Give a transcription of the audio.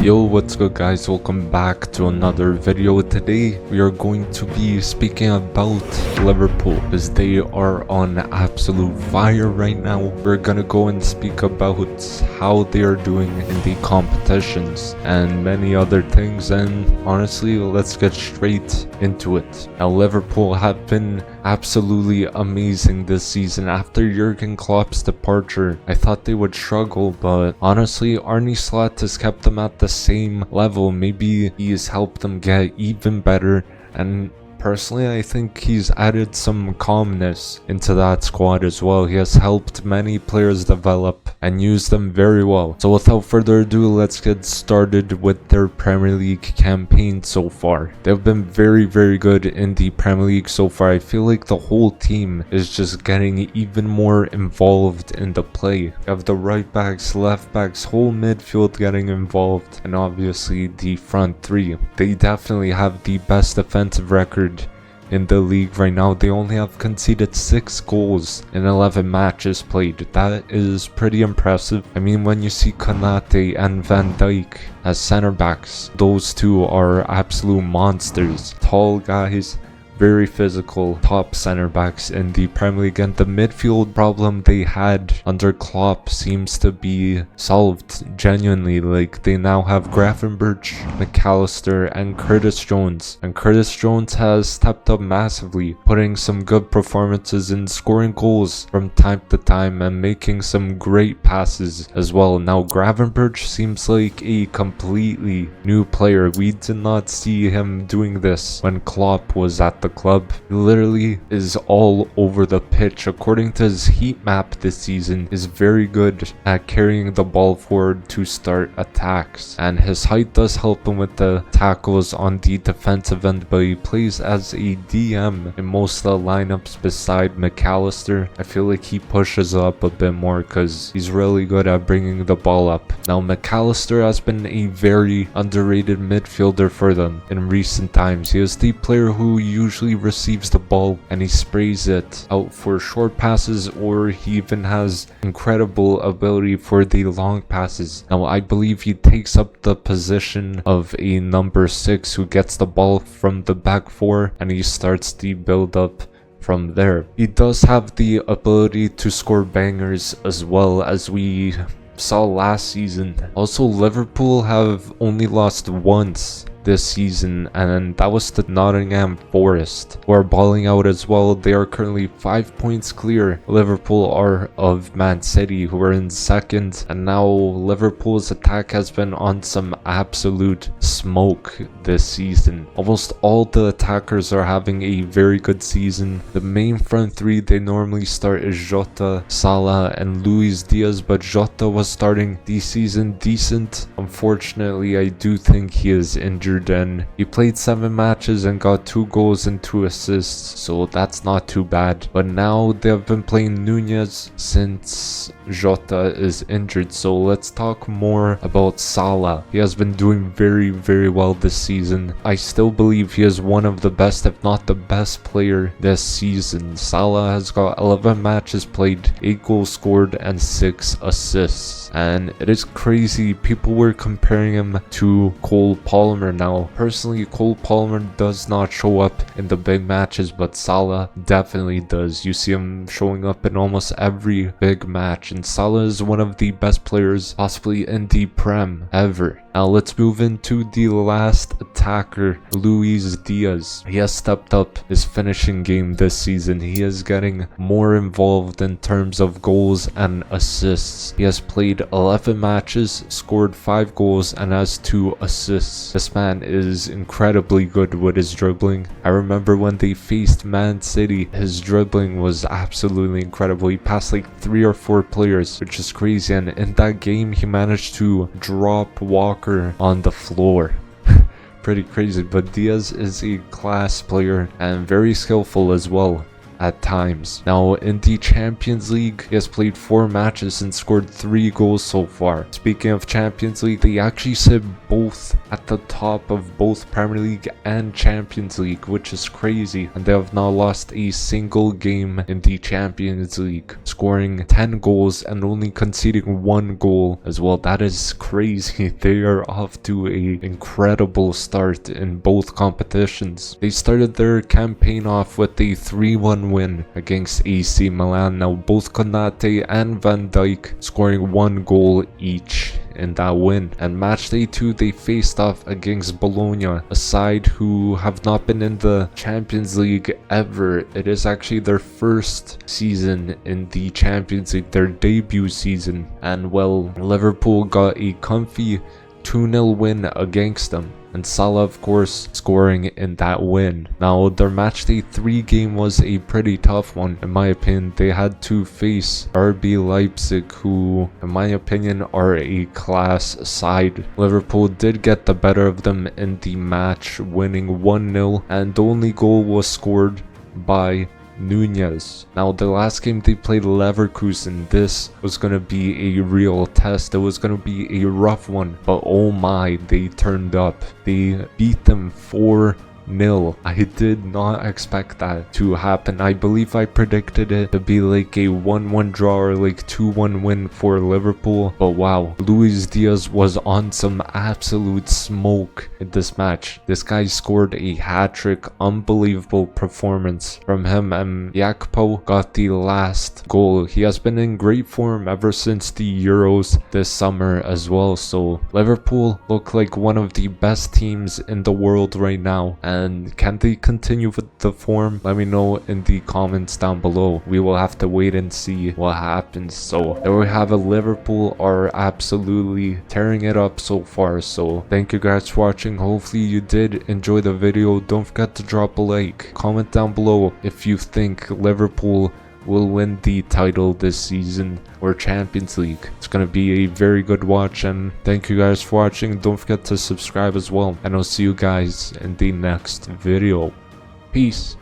Yo, what's good guys? Welcome back to another video. Today we are going to be speaking about Liverpool because they are on absolute fire right now. We're gonna go and speak about how they are doing in the competitions and many other things, and honestly, let's get straight into it. Now, Liverpool have been absolutely amazing this season. After Jurgen Klopp's departure, I thought they would struggle, but honestly, Arne Slot has kept them at the same level. Maybe he has helped them get even better, and personally, I think he's added some calmness into that squad as well. He has helped many players develop and use them very well. So without further ado, let's get started with their Premier League campaign so far. They've been very good in the Premier League so far. I feel like the whole team is just getting even more involved in the play. You have the right backs, left backs, whole midfield getting involved, and obviously the front three. They definitely have the best defensive record in the league right now. They only have conceded 6 goals in 11 matches played. That is pretty impressive. I mean, when you see Konate and Van Dijk as center backs, those two are absolute monsters. Tall guys, very physical, top center backs in the Premier League, and the midfield problem they had under Klopp seems to be solved genuinely. Like, they now have Gravenberch, McAllister, and Curtis Jones, and Curtis Jones has stepped up massively, putting some good performances and scoring goals from time to time and making some great passes as well. Now, Gravenberch seems like a completely new player. We did not see him doing this when Klopp was at the club. He literally is all over the pitch. According to his heat map this season, is very good at carrying the ball forward to start attacks, and his height does help him with the tackles on the defensive end, but he plays as a DM in most of the lineups beside McAllister. I feel like he pushes up a bit more because he's really good at bringing the ball up. Now, McAllister has been a very underrated midfielder for them in recent times. He is the player who usually receives the ball and he sprays it out for short passes, or he even has incredible ability for the long passes. Now, I believe he takes up the position of a number 6 who gets the ball from the back 4 and he starts the build up from there. He does have the ability to score bangers as well, as we saw last season. Also, Liverpool have only lost once this season, and that was to Nottingham Forest, who are balling out as well. They are currently 5 points clear. Liverpool are of Man City, who are in second, and now Liverpool's attack has been on some absolute smoke this season. Almost all the attackers are having a very good season. The main front three they normally start is Jota, Salah, and Luis Diaz, but Jota was starting the season decent. Unfortunately, I do think he is injured, and he played 7 matches and got 2 goals and 2 assists, so that's not too bad. But now they've been playing Nunez since Jota is injured, so let's talk more about Salah. He has been doing very well this season. I still believe he is one of the best, if not the best player this season. Salah has got 11 matches played, 8 goals scored, and 6 assists, and it is crazy. People were comparing him to Cole Palmer. Now, personally, Cole Palmer does not show up in the big matches, but Salah definitely does. You see him showing up in almost every big match, and Salah is one of the best players possibly in the Prem ever. Now let's move into the last attacker, Luis Diaz. He has stepped up his finishing game this season. He is getting more involved in terms of goals and assists. He has played 11 matches, scored 5 goals, and has 2 assists. This man is incredibly good with his dribbling. I remember when they faced Man City, his dribbling was absolutely incredible. He passed like 3 or 4 players, which is crazy, and in that game he managed to drop Walker on the floor. Pretty crazy, but Diaz is a class player and very skillful as well. at times. Now, in the Champions League, he has played 4 matches and scored 3 goals so far. Speaking of Champions League, they actually sit both at the top of both Premier League and Champions League, which is crazy. And they have not lost a single game in the Champions League, scoring 10 goals and only conceding 1 goal as well. That is crazy. They are off to a incredible start in both competitions. They started their campaign off with a 3-1 win against AC Milan. Now, both Konate and Van Dijk scoring 1 goal each in that win. And match day 2, they faced off against Bologna, a side who have not been in the Champions League ever. It is actually their first season in the Champions League, their debut season. And well, Liverpool got a comfy 2-0 win against them, and Salah of course scoring in that win. Now, their matchday 3 game was a pretty tough one in my opinion. They had to face RB Leipzig, who in my opinion are a class side. Liverpool did get the better of them in the match, winning 1-0, and the only goal was scored by Nunez. Now, the last game they played Leverkusen, this was going to be a real test. It was going to be a rough one, but oh my, they turned up. They beat them 4-0. I did not expect that to happen. I believe I predicted it to be like a 1-1 draw or like 2-1 win for Liverpool, but wow, Luis Diaz was on some absolute smoke in this match. This guy scored a hat-trick, unbelievable performance from him, and Yakpo got the last goal. He has been in great form ever since the Euros this summer as well, so Liverpool look like one of the best teams in the world right now. And can they continue with the form? Let me know in the comments down below. We will have to wait and see what happens. So there we have it. Liverpool are absolutely tearing it up so far. So thank you guys for watching. Hopefully you did enjoy the video. Don't forget to drop a like. Comment down below if you think Liverpool will win the title this season or Champions League. It's gonna be a very good watch, and thank you guys for watching. Don't forget to subscribe as well, and I'll see you guys in the next video. Peace.